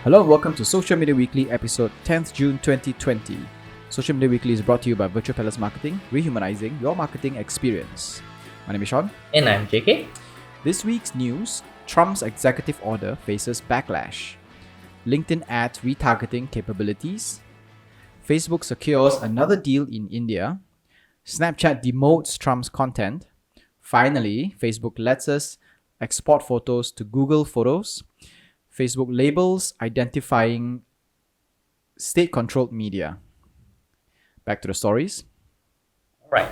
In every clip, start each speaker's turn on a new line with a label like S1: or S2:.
S1: Hello and welcome to Social Media Weekly episode 10th June 2020. Social Media Weekly is brought to you by Virtual Palace Marketing, rehumanizing your marketing experience. My name is Sean.
S2: And I'm JK.
S1: This week's news, Trump's executive order faces backlash. LinkedIn adds retargeting capabilities. Facebook secures another deal in India. Snapchat demotes Trump's content. Finally, Facebook lets us export photos to Google Photos. Facebook labels identifying state-controlled media. Back to the stories.
S2: Right.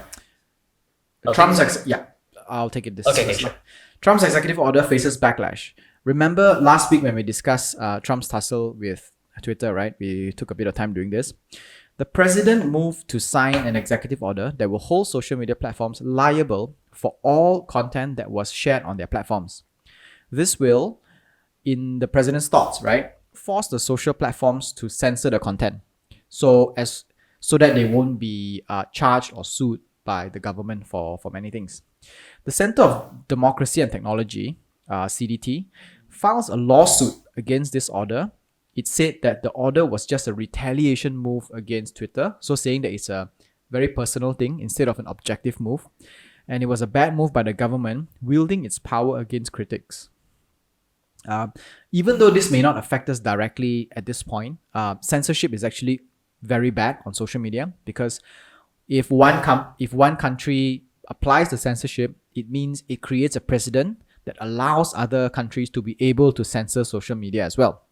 S1: I'll take it this
S2: Okay, sure.
S1: Trump's executive order faces backlash. Remember last week when we discussed Trump's tussle with Twitter, right? We took a bit of time doing this. The president moved to sign an executive order that will hold social media platforms liable for all content that was shared on their platforms. This will, in the president's thoughts, right, force the social platforms to censor the content, so that they won't be charged or sued by the government for many things. The Center of Democracy and Technology, CDT, files a lawsuit against this order. It said that the order was just a retaliation move against Twitter, so saying that it's a very personal thing instead of an objective move, and it was a bad move by the government wielding its power against critics. Even though this may not affect us directly at this point, censorship is actually very bad on social media, because if one country applies the censorship, it means it creates a precedent that allows other countries to be able to censor social media as well.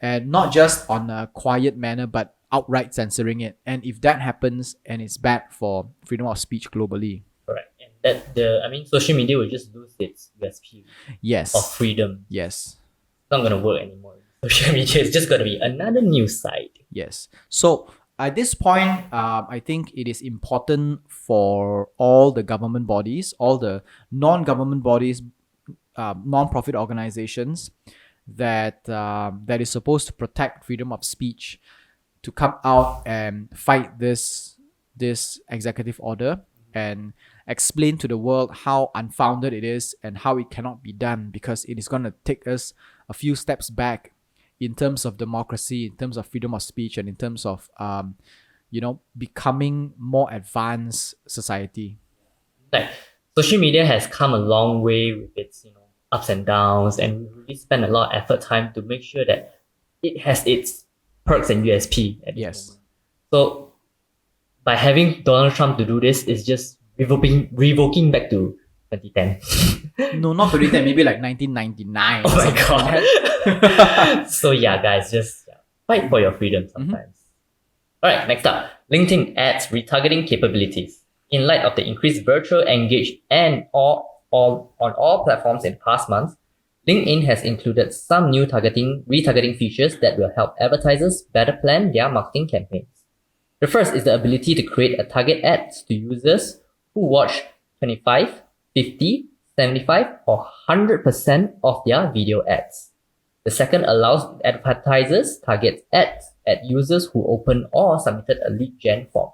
S1: And not just on a quiet manner, but outright censoring it. And if that happens, and it's bad for freedom of speech globally.
S2: Correct. And social media will just lose its USP of freedom.
S1: Yes.
S2: It's not going to work anymore. Social media is just going to be another news site.
S1: Yes. So at this point, I think it is important for all the government bodies, all the non-government bodies, non-profit organizations that is supposed to protect freedom of speech to come out and fight this executive order and explain to the world how unfounded it is and how it cannot be done, because it is going to take us a few steps back in terms of democracy, in terms of freedom of speech, and in terms of becoming more advanced society.
S2: Like, social media has come a long way with its ups and downs, and we really spend a lot of effort time to make sure that it has its perks and USP at this moment. So by having Donald Trump to do this is just revoking back to 2010.
S1: No, not 2010, maybe like 1999.
S2: Oh my god. So yeah, guys, just fight for your freedom sometimes. Alright, next up. LinkedIn adds retargeting capabilities. In light of the increased virtual engagement and on all platforms in past months, LinkedIn has included some new retargeting features that will help advertisers better plan their marketing campaigns. The first is the ability to create a target ad to users who watch 25, 50, 75, or 100% of their video ads. The second allows advertisers target ads at users who opened or submitted a lead gen form.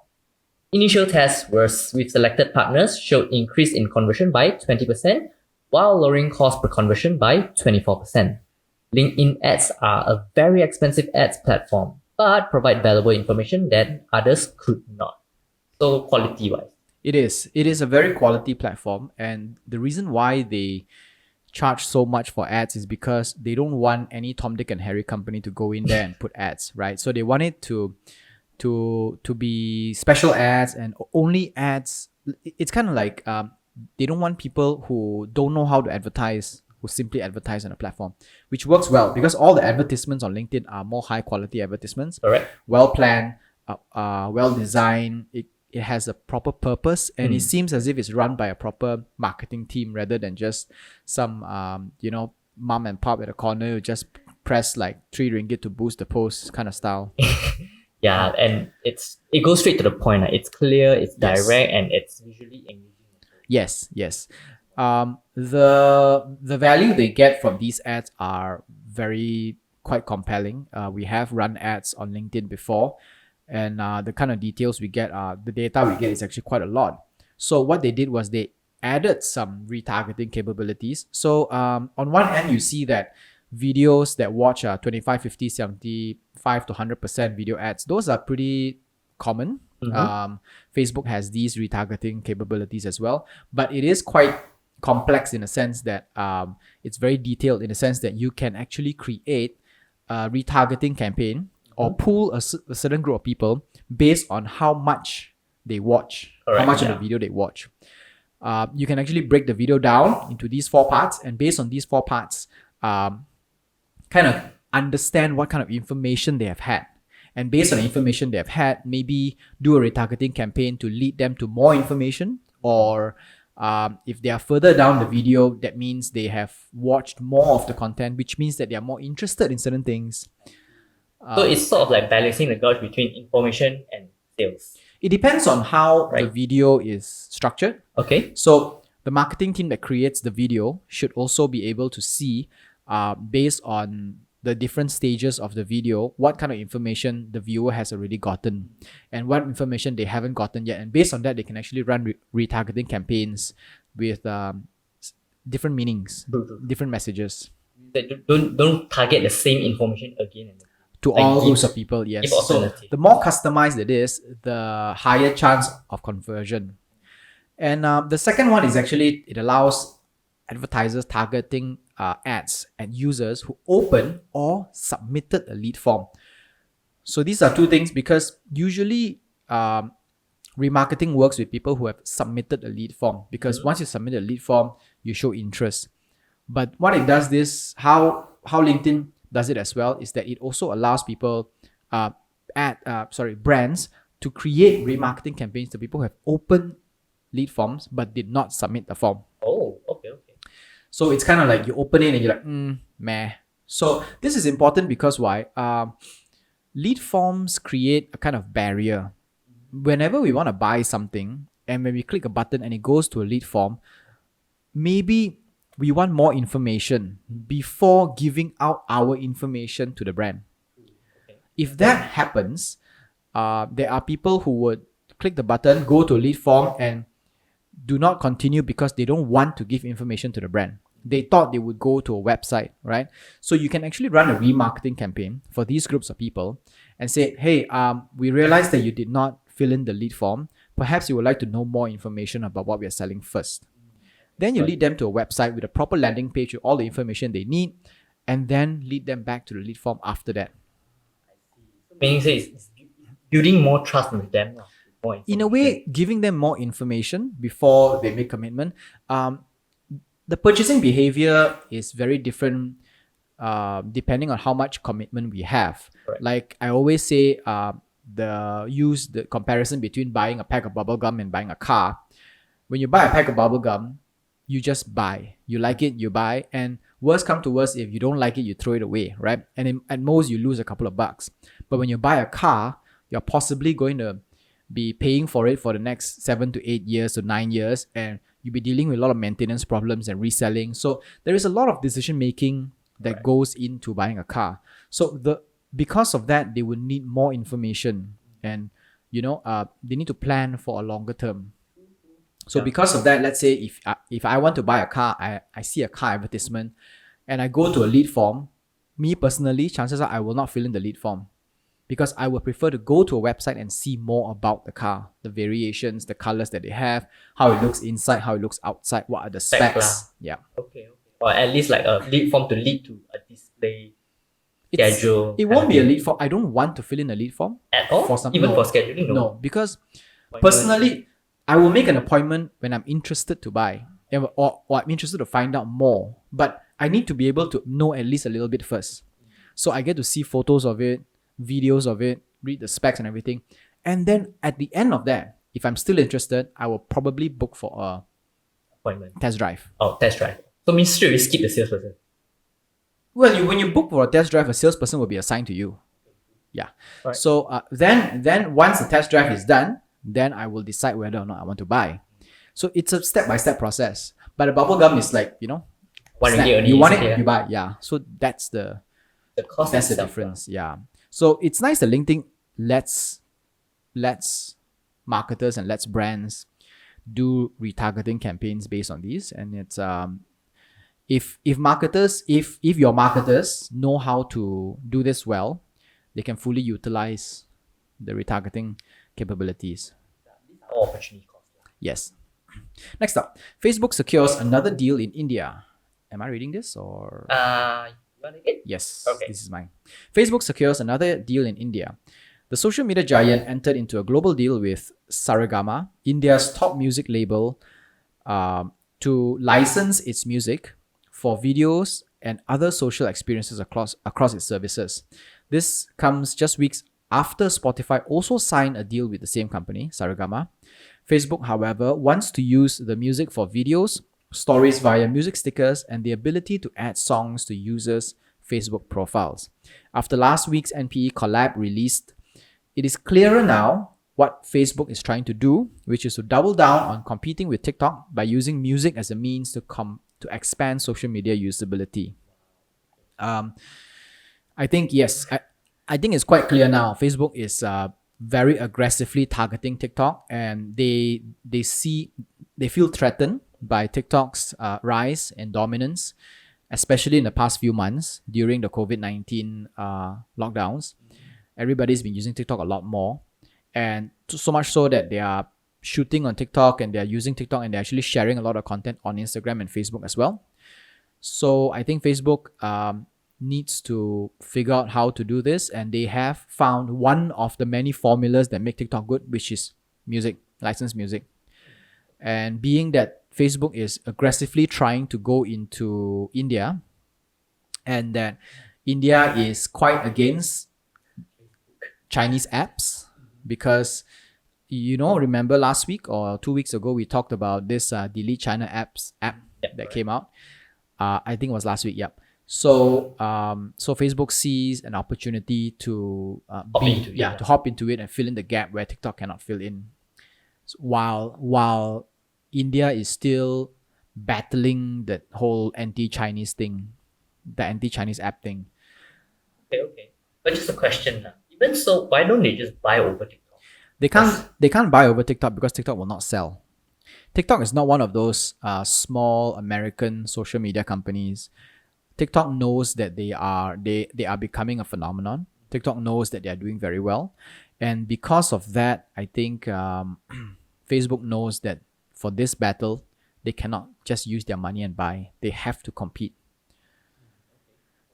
S2: Initial tests with selected partners showed increase in conversion by 20%, while lowering cost per conversion by 24%. LinkedIn ads are a very expensive ads platform, but provide valuable information that others could not. So quality-wise,
S1: It is a very quality platform, and the reason why they charge so much for ads is because they don't want any Tom, Dick and Harry company to go in there and put ads, right? So they want it to be special ads and only ads. It's kind of like they don't want people who don't know how to advertise, who simply advertise on a platform, which works well because all the advertisements on LinkedIn are more high quality advertisements.
S2: Correct.
S1: Well planned, well designed. It has a proper purpose, and it seems as if it's run by a proper marketing team rather than just some mom and pop at a corner who just press like 3 ringgit to boost the post kind of style.
S2: Yeah, and it goes straight to the point. It's clear, it's direct, and it's visually engaging.
S1: Yes. The value they get from these ads are quite compelling. We have run ads on LinkedIn before, and the kind of details we get, the data we get is actually quite a lot. So what they did was they added some retargeting capabilities. So on one hand, you see that videos that watch 25, 50, 75 to 100% video ads. Those are pretty common. Facebook has these retargeting capabilities as well, but it is quite complex in a sense that it's very detailed in a sense that you can actually create a retargeting campaign or pull a certain group of people based on how much they watch, how much of the video they watch. You can actually break the video down into these 4 parts, and based on these 4 parts, kind of understand what kind of information they have had. And based on the information they have had, maybe do a retargeting campaign to lead them to more information, or if they are further down the video, that means they have watched more of the content, which means that they are more interested in certain things.
S2: So it's sort of like balancing the gauge between information and sales.
S1: It depends on how the video is structured.
S2: Okay.
S1: So the marketing team that creates the video should also be able to see, based on the different stages of the video, what kind of information the viewer has already gotten and what information they haven't gotten yet. And based on that, they can actually run retargeting campaigns with different meanings, different messages.
S2: Don't target the same information again and again.
S1: To all groups of people, yes. So the more customized it is, the higher chance of conversion. And the second one is actually, it allows advertisers targeting ads at users who open or submitted a lead form. So these are 2 things, because usually remarketing works with people who have submitted a lead form, because once you submit a lead form, you show interest. But what it does this, how LinkedIn does it as well, is that it also allows people, brands to create remarketing campaigns to people who have opened lead forms but did not submit the form.
S2: Oh, okay.
S1: So it's kind of like you open it and you're like, meh. So this is important because why? Lead forms create a kind of barrier. Whenever we want to buy something, and when we click a button and it goes to a lead form, maybe we want more information before giving out our information to the brand. If that happens, there are people who would click the button, go to a lead form, and do not continue because they don't want to give information to the brand. They thought they would go to a website, right? So you can actually run a remarketing campaign for these groups of people and say, hey, we realized that you did not fill in the lead form. Perhaps you would like to know more information about what we are selling first. Then you lead them to a website with a proper landing page with all the information they need, and then lead them back to the lead form after that.
S2: Meaning it's building more trust with them.
S1: In a way, giving them more information before they make commitment. The purchasing behavior is very different depending on how much commitment we have.
S2: Right.
S1: Like I always say, use the comparison between buying a pack of bubble gum and buying a car. When you buy a pack of bubble gum, you just buy. You like it, you buy, and worst come to worst, if you don't like it, you throw it away, right? And at most, you lose a couple of bucks. But when you buy a car, you're possibly going to be paying for it for the next 7 to 8 years to 9 years, and you'll be dealing with a lot of maintenance problems and reselling. So there is a lot of decision making that goes into buying a car. So because of that, they will need more information, and they need to plan for a longer term. So because of that, let's say if I want to buy a car, I see a car advertisement and I go to a lead form, me personally, chances are I will not fill in the lead form, because I would prefer to go to a website and see more about the car, the variations, the colors that they have, how it looks inside, how it looks outside, what are the specs. Yeah.
S2: Okay. Or at least like a lead form to lead to a display schedule.
S1: It won't be a lead form. I don't want to fill in a lead form.
S2: At all? For scheduling?
S1: No, because personally, I will make an appointment when I'm interested to buy, or I'm interested to find out more. But I need to be able to know at least a little bit first. So I get to see photos of it, videos of it, read the specs and everything. And then at the end of that, if I'm still interested, I will probably book for a
S2: appointment.
S1: Test drive.
S2: Oh, test drive. So means straight we skip the salesperson.
S1: Well, when you book for a test drive, a salesperson will be assigned to you. Yeah. Right. So then once the test drive is done, then I will decide whether or not I want to buy. So it's a step-by-step process. But a bubble gum is like,
S2: $1 only.
S1: You want it, you buy. Yeah. So that's the
S2: cost.
S1: That's the difference. Yeah. So it's nice that LinkedIn lets marketers and lets brands do retargeting campaigns based on these, and if your marketers know how to do this well, they can fully utilize the retargeting capabilities.
S2: All opportunity cost.
S1: Yes. Next up, Facebook secures another deal in India. Am I reading this or?
S2: You want to get?
S1: Yes,
S2: Okay.
S1: this is mine. Facebook secures another deal in India. The social media giant entered into a global deal with Sarigama, India's top music label, to license its music for videos and other social experiences across its services. This comes just weeks after Spotify also signed a deal with the same company, Sarigama. Facebook, however, wants to use the music for videos, stories via music stickers, and the ability to add songs to users' Facebook profiles. After last week's NPE collab released, it is clearer now what Facebook is trying to do, which is to double down on competing with TikTok by using music as a means to expand social media usability. I think yes, I think it's quite clear now. Facebook is very aggressively targeting TikTok, and they feel threatened by TikTok's rise and dominance, especially in the past few months during the COVID-19 lockdowns. Everybody's been using TikTok a lot more, and so much so that they are shooting on TikTok and they're using TikTok and they're actually sharing a lot of content on Instagram and Facebook as well. So I think Facebook needs to figure out how to do this, and they have found one of the many formulas that make TikTok good, which is music, licensed music. And being that Facebook is aggressively trying to go into India, and that India is quite against Chinese apps, because remember last week or 2 weeks ago we talked about this delete China app that came out. I think it was last week. Yep. So Facebook sees an opportunity to hop into it and fill in the gap where TikTok cannot fill in. So while India is still battling that whole anti-Chinese thing, the anti-Chinese app thing.
S2: Okay. But just a question now. Even so, why don't they just buy over TikTok?
S1: They can't buy over TikTok because TikTok will not sell. TikTok is not one of those small American social media companies. TikTok knows that they are becoming a phenomenon. TikTok knows that they are doing very well, and because of that, I think Facebook knows that for this battle, they cannot just use their money and buy. They have to compete.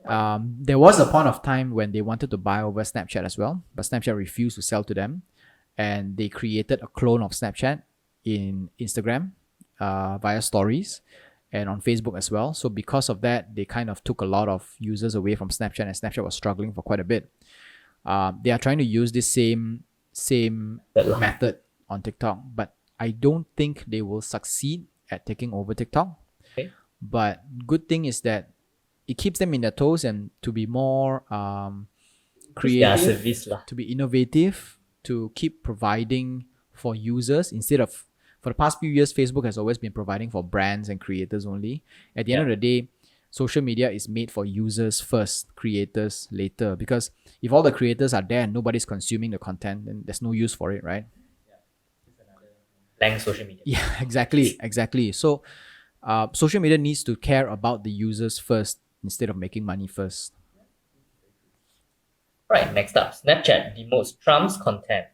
S1: There was a point of time when they wanted to buy over Snapchat as well, but Snapchat refused to sell to them, and they created a clone of Snapchat in Instagram via stories and on Facebook as well. So because of that, they kind of took a lot of users away from Snapchat, and Snapchat was struggling for quite a bit. They are trying to use this same method on TikTok, but I don't think they will succeed at taking over TikTok.
S2: Okay.
S1: But good thing is that it keeps them in their toes, and to be more creative, to be innovative, to keep providing for users instead of, for the past few years, Facebook has always been providing for brands and creators only. At the end of the day, social media is made for users first, creators later. Because if all the creators are there and nobody's consuming the content, then there's no use for it, right?
S2: Blank social media.
S1: Yeah, exactly. So social media needs to care about the users first instead of making money first.
S2: Right, next up, Snapchat demotes Trump's content.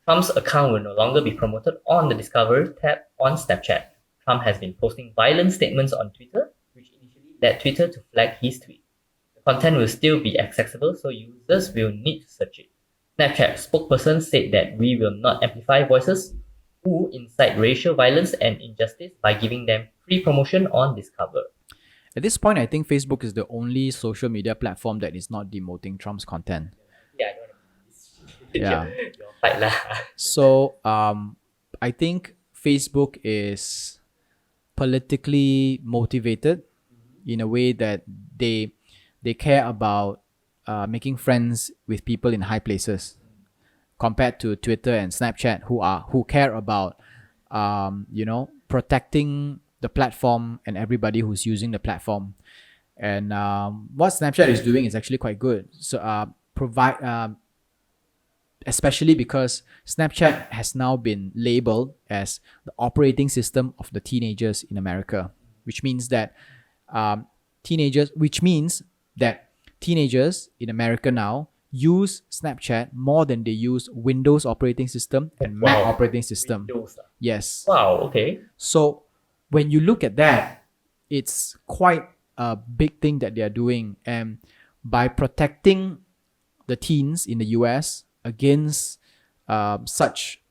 S2: Trump's account will no longer be promoted on the Discover tab on Snapchat. Trump has been posting violent statements on Twitter, which initially led Twitter to flag his tweet. The content will still be accessible, so users will need to search it. Snapchat spokesperson said that we will not amplify voices who incite racial violence and injustice by giving them free promotion on Discover.
S1: At this point, I think Facebook is the only social media platform that is not demoting Trump's content.
S2: Yeah, I don't know.
S1: Yeah.
S2: Your fight lah.
S1: So I think Facebook is politically motivated in a way that they care about making friends with people in high places, compared to Twitter and Snapchat, who care about protecting the platform and everybody who's using the platform. And what Snapchat is doing is actually quite good. So especially because Snapchat has now been labeled as the operating system of the teenagers in America, which means that teenagers, which means that teenagers in America now use Snapchat more than they use Windows operating system and Mac
S2: Wow.
S1: operating system.
S2: Windows.
S1: Yes.
S2: Wow, okay.
S1: So when you look at that, it's quite a big thing that they are doing. And by protecting the teens in the US against such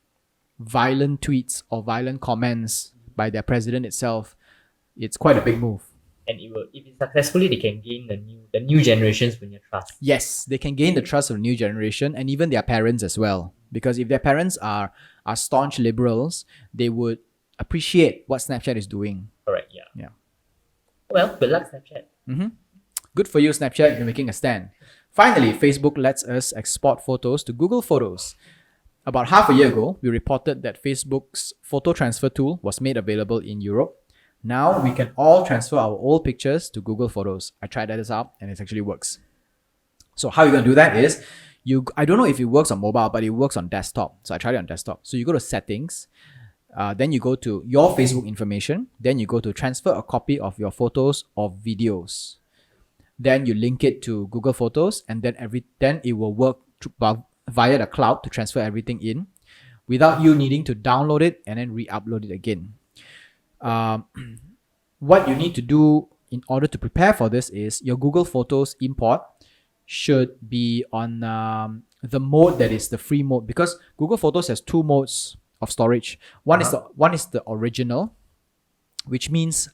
S1: violent tweets or violent comments by their president itself, it's quite a big move.
S2: And if it's successfully, they can gain the new generations win your trust.
S1: Yes, they can gain the trust of the new generation and even their parents as well. Because if their parents are staunch liberals, they would appreciate what Snapchat is doing.
S2: Correct, yeah.
S1: Yeah.
S2: Well, good luck, Snapchat.
S1: Good for you, Snapchat, you're making a stand. Finally, Facebook lets us export photos to Google Photos. About half a year ago, we reported that Facebook's photo transfer tool was made available in Europe. Now we can all transfer our old pictures to Google Photos. I tried that out and it actually works. So how you're going to do that is, I don't know if it works on mobile, but it works on desktop. So I tried it on desktop. So you go to settings, then you go to your Facebook information, then you go to transfer a copy of your photos or videos. Then you link it to Google Photos and then it will work via the cloud to transfer everything in without you needing to download it and then re-upload it again. What you need to do in order to prepare for this is your Google Photos import should be on the mode that is the free mode, because Google Photos has two modes of storage. One is the original, which means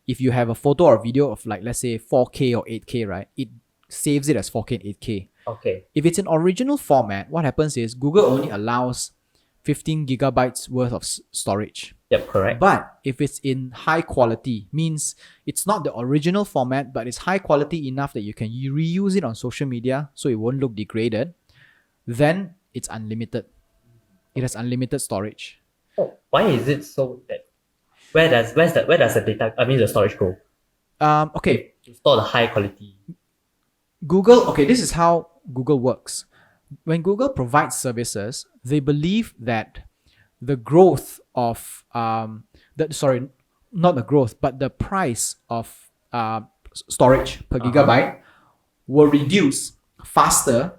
S1: if you have a photo or video of like, let's say 4K or 8K, right? It saves it as 4K and 8K.
S2: Okay.
S1: If it's an original format, what happens is Google only allows 15 gigabytes worth of storage.
S2: Yep, correct.
S1: But if it's in high quality, means it's not the original format, but it's high quality enough that you can reuse it on social media so it won't look degraded, then it's unlimited. It has unlimited storage.
S2: Oh, why is it so that where does the data, the storage go?
S1: Okay,
S2: To store the high quality.
S1: this is how Google works. When Google provides services, they believe that the growth of not the growth, but the price of storage per gigabyte will reduce faster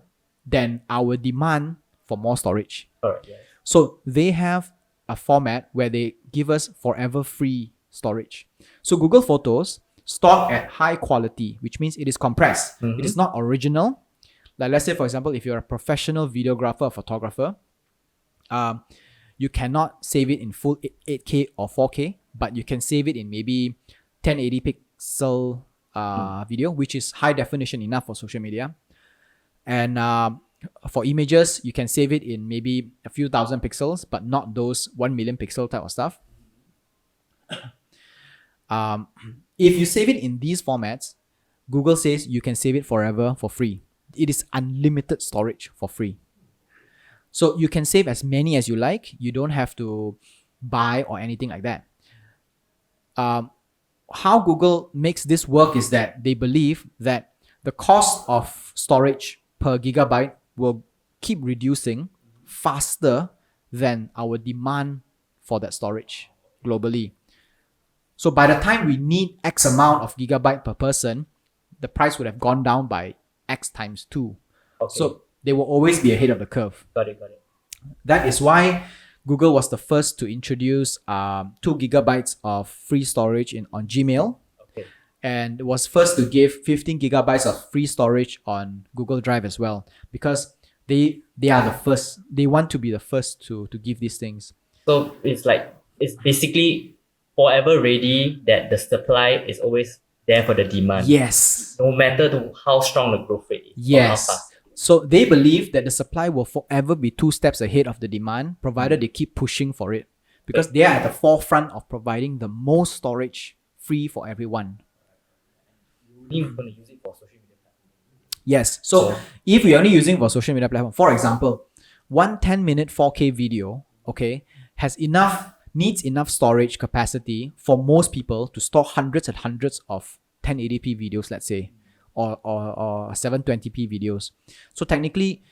S1: than our demand for more storage.
S2: Correct, yes.
S1: So they have a format where they give us forever free storage. So Google Photos stored at high quality, which means it is compressed. It is not original. Like let's say, for example, if you're a professional videographer or photographer, you cannot save it in full 8K or 4K, but you can save it in maybe 1080 pixel video, which is high definition enough for social media. And for images, you can save it in maybe a few thousand pixels, but not those 1 million pixel type of stuff. If you save it in these formats, Google says you can save it forever for free. It is unlimited storage for free. So you can save as many as you like. You don't have to buy or anything like that. How Google makes this work is that they believe that the cost of storage per gigabyte will keep reducing faster than our demand for that storage globally. So by the time we need X amount of gigabyte per person, the price would have gone down by X times 2.
S2: Okay.
S1: So they will always be ahead of the curve.
S2: Got it.
S1: That is why Google was the first to introduce 2 gigabytes of free storage on Gmail.
S2: Okay.
S1: And was first to give 15 gigabytes of free storage on Google Drive as well, because they are the first. They want to be the first to give these things.
S2: So it's basically forever ready, that the supply is always there for the demand.
S1: Yes.
S2: No matter how strong the growth rate is.
S1: Yes.
S2: Or how fast.
S1: So they believe that the supply will forever be 2 steps ahead of the demand, provided they keep pushing for it, because they are at the forefront of providing the most storage free for everyone.
S2: You're going to use it for social media platforms.
S1: Yes. So if we're only using for social media platform, for example, one 10-minute 4K video, needs enough storage capacity for most people to store hundreds and hundreds of 1080p videos, let's say, or 720p videos. So technically,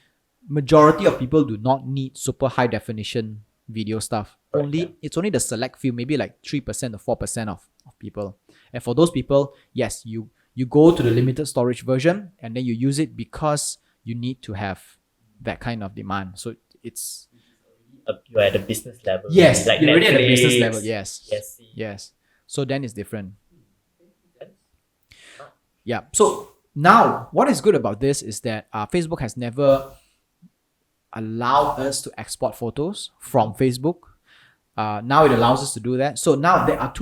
S1: majority of people do not need super high definition video stuff. It's only the select few, maybe like 3% or 4% of of people. And for those people, yes, you go to the limited storage version and then you use it because you need to have that kind of demand. So it's
S2: You're at the business level.
S1: yes,
S2: Like
S1: you're already at the business
S2: Netflix,
S1: level. Yes,
S2: PSC.
S1: yes. So then it's different. Yeah. So now, what is good about this is that Facebook has never allowed us to export photos from Facebook. Now it allows us to do that. So now there are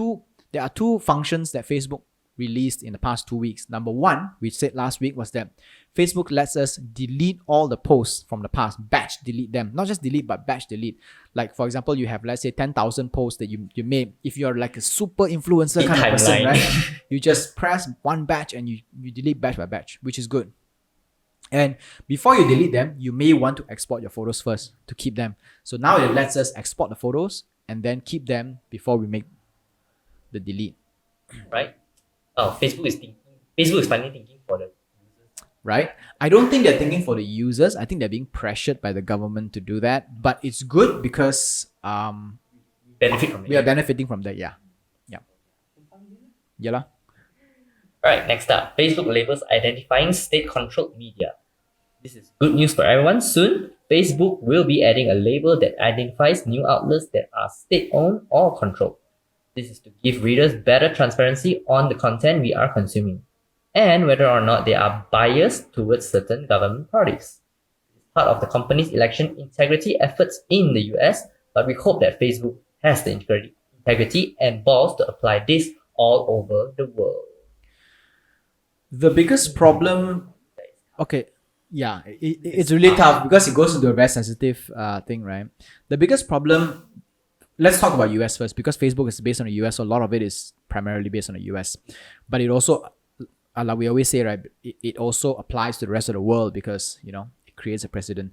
S1: two functions that Facebook released in the past 2 weeks. Number one, we said last week, was that Facebook lets us delete all the posts from the past, batch delete them. Not just delete, but batch delete. Like, for example, you have, let's say, 10,000 posts that you made. If you're like a super influencer kind of person,
S2: Timeline.
S1: right? You just press one batch and you delete batch by batch, which is good. And before you delete them, you may want to export your photos first to keep them. So now it lets us export the photos and then keep them before we make the delete.
S2: Right? Oh, Facebook is finally thinking for the users.
S1: Right? I don't think they're thinking for the users. I think they're being pressured by the government to do that. But it's good because
S2: Benefit from it.
S1: we are benefiting from that. Yeah. Yeah. Yeah lah.
S2: Alright, next up. Facebook labels identifying state-controlled media. This is good news for everyone. Soon, Facebook will be adding a label that identifies new outlets that are state-owned or controlled. This is to give readers better transparency on the content we are consuming and whether or not they are biased towards certain government parties. It's part of the company's election integrity efforts in the US, but we hope that Facebook has the integrity and balls to apply this all over the world.
S1: The biggest problem, okay, yeah, it's really tough because it goes into a very sensitive thing, right? The biggest problem, let's talk about US first, because Facebook is based on the US, so a lot of it is primarily based on the US. But it also, like we always say, right, it also applies to the rest of the world because, it creates a precedent.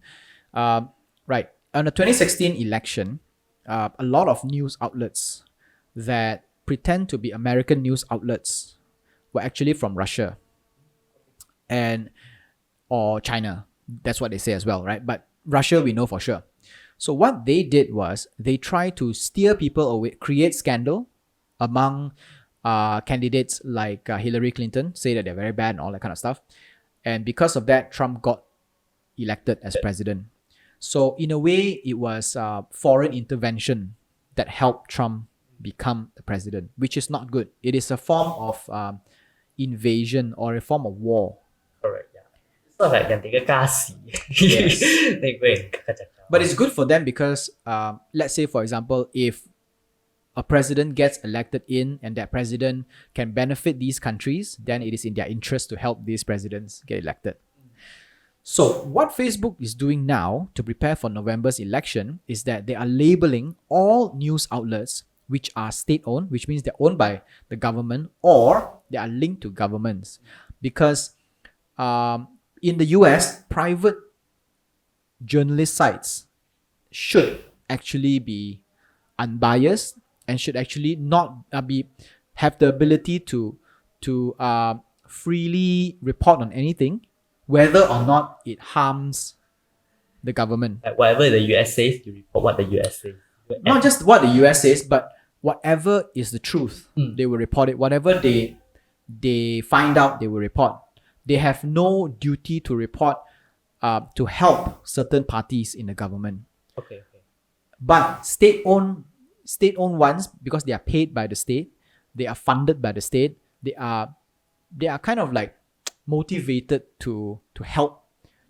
S1: Right, on the 2016 election, a lot of news outlets that pretend to be American news outlets were actually from Russia or China. That's what they say as well, right? But Russia, we know for sure. So what they did was they tried to steer people away, create scandal among candidates like Hillary Clinton, say that they're very bad and all that kind of stuff. And because of that, Trump got elected as president. So in a way, it was foreign intervention that helped Trump become the president, which is not good. It is a form of invasion or a form of war.
S2: Correct, yeah. It's not like ganti ke kasih.
S1: Yes.
S2: They go and kacau-kacau.
S1: But it's good for them because, let's say, for example, if a president gets elected in and that president can benefit these countries, then it is in their interest to help these presidents get elected. So what Facebook is doing now to prepare for November's election is that they are labeling all news outlets which are state-owned, which means they're owned by the government or they are linked to governments. Because in the US, private journalist sites should actually be unbiased and should actually not have the ability to freely report on anything, whether or not it harms the government.
S2: Like whatever the US says, you report what the US says.
S1: Not just what the US says, but whatever is the truth, they will report it. Whatever they find out, they will report. They have no duty to report to help certain parties in the government.
S2: Okay.
S1: But state-owned ones, because they are paid by the state, they are funded by the state, they are kind of like motivated to help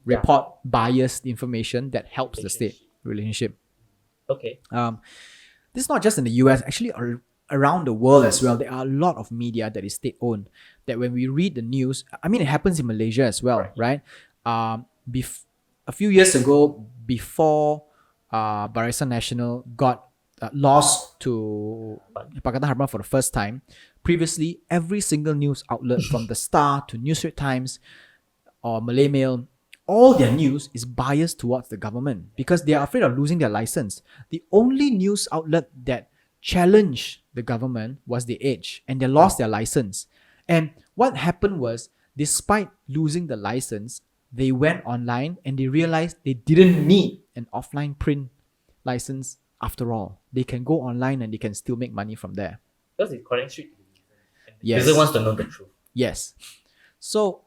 S1: report biased information that helps the state relationship.
S2: Okay.
S1: This is not just in the US, actually around the world as well. There are a lot of media that is state-owned, that when we read the news, I mean, it happens in Malaysia as well, right? A few years ago, before Barisan Nasional got lost to Pakatan Harapan for the first time, previously, every single news outlet from The Star to Newsweek Times or Malay Mail, all their news is biased towards the government because they are afraid of losing their license. The only news outlet that challenged the government was The Edge, and they lost their license. And what happened was, despite losing the license, they went online and they realized they didn't need an offline print license after all. They can go online and they can still make money from there.
S2: Because it's connected straight to the user.
S1: Yes.
S2: User wants to know the truth.
S1: Yes. So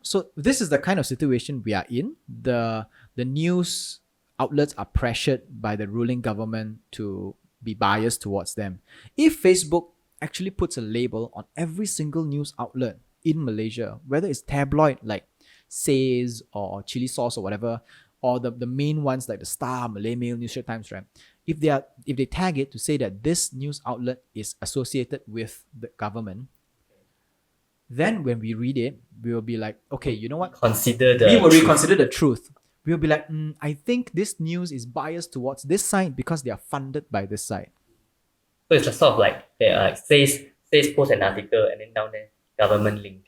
S1: so this is the kind of situation we are in. The news outlets are pressured by the ruling government to be biased towards them. If Facebook actually puts a label on every single news outlet in Malaysia, whether it's tabloid like Says or Chili Sauce or whatever, or the main ones like the Star, Malay Mail, New Straits Times, right? If they tag it to say that this news outlet is associated with the government, then when we read it, we will be like, okay, you know what? We will reconsider the truth. We will be like, I think this news is biased towards this side because they are funded by this side.
S2: So it's a sort of like says post an article and then down there government link.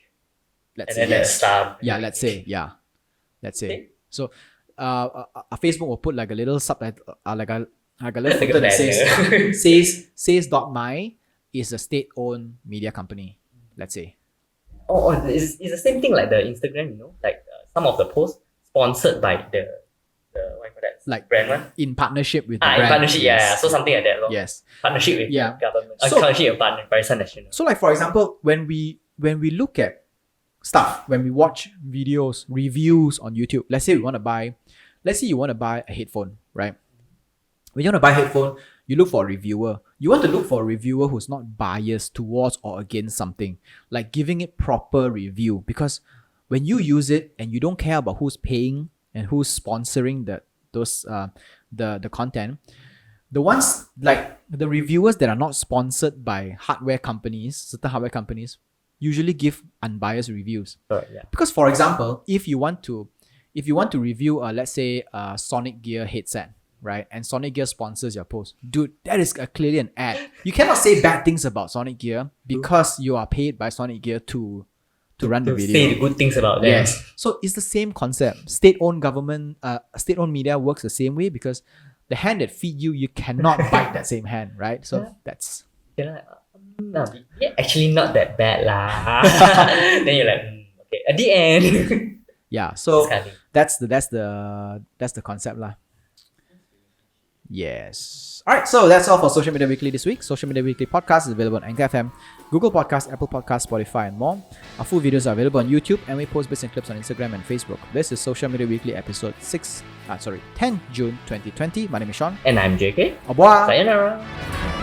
S1: Let's
S2: And
S1: say
S2: then
S1: yes.
S2: star.
S1: Yeah, let's say.
S2: Okay.
S1: So, Facebook will put like a little subtitle, like a little
S2: Like a
S1: footer that
S2: banner.
S1: says is a state-owned media company. Let's say.
S2: It's the same thing like the Instagram, you know, like some of the posts sponsored by the what you call that?
S1: Like
S2: brand one.
S1: in partnership with the
S2: In
S1: brand.
S2: partnership,
S1: Yes.
S2: yeah. So something like that, lor.
S1: Yes.
S2: Partnership with
S1: Yeah.
S2: government.
S1: So-
S2: Partnership with Barisan Nasional.
S1: So, like for example, when we look at stuff, when we watch videos, reviews on YouTube, let's say you want to buy a headphone, right? When you want to buy a headphone, you look for a reviewer. You want to look for a reviewer who's not biased towards or against something, like giving it proper review. Because when you use it and you don't care about who's paying and who's sponsoring the content, the ones like the reviewers that are not sponsored by certain hardware companies, usually give unbiased reviews.
S2: Correct, yeah.
S1: Because for example, if you want to review let's say a Sonic Gear headset, right? And Sonic Gear sponsors your post. Dude, that is clearly an ad. You cannot say bad things about Sonic Gear because you are paid by Sonic Gear to run the
S2: To
S1: video.
S2: say the good things about them.
S1: Yes. So it's the same concept. State-owned media works the same way because the hand that feed you, you cannot bite that same hand, right? So that's
S2: You're like, actually not that bad lah. Then you're like, okay. At the end,
S1: yeah. So
S2: Sekali.
S1: that's the concept lah. Yes. All right. So that's all for Social Media Weekly this week. Social Media Weekly podcast is available on Anchor FM, Google Podcasts, Apple Podcasts, Spotify, and more. Our full videos are available on YouTube, and we post bits and clips on Instagram and Facebook. This is Social Media Weekly episode 10 June 2020. My name is Sean.
S2: And I'm JK.
S1: Au revoir.
S2: Sayonara.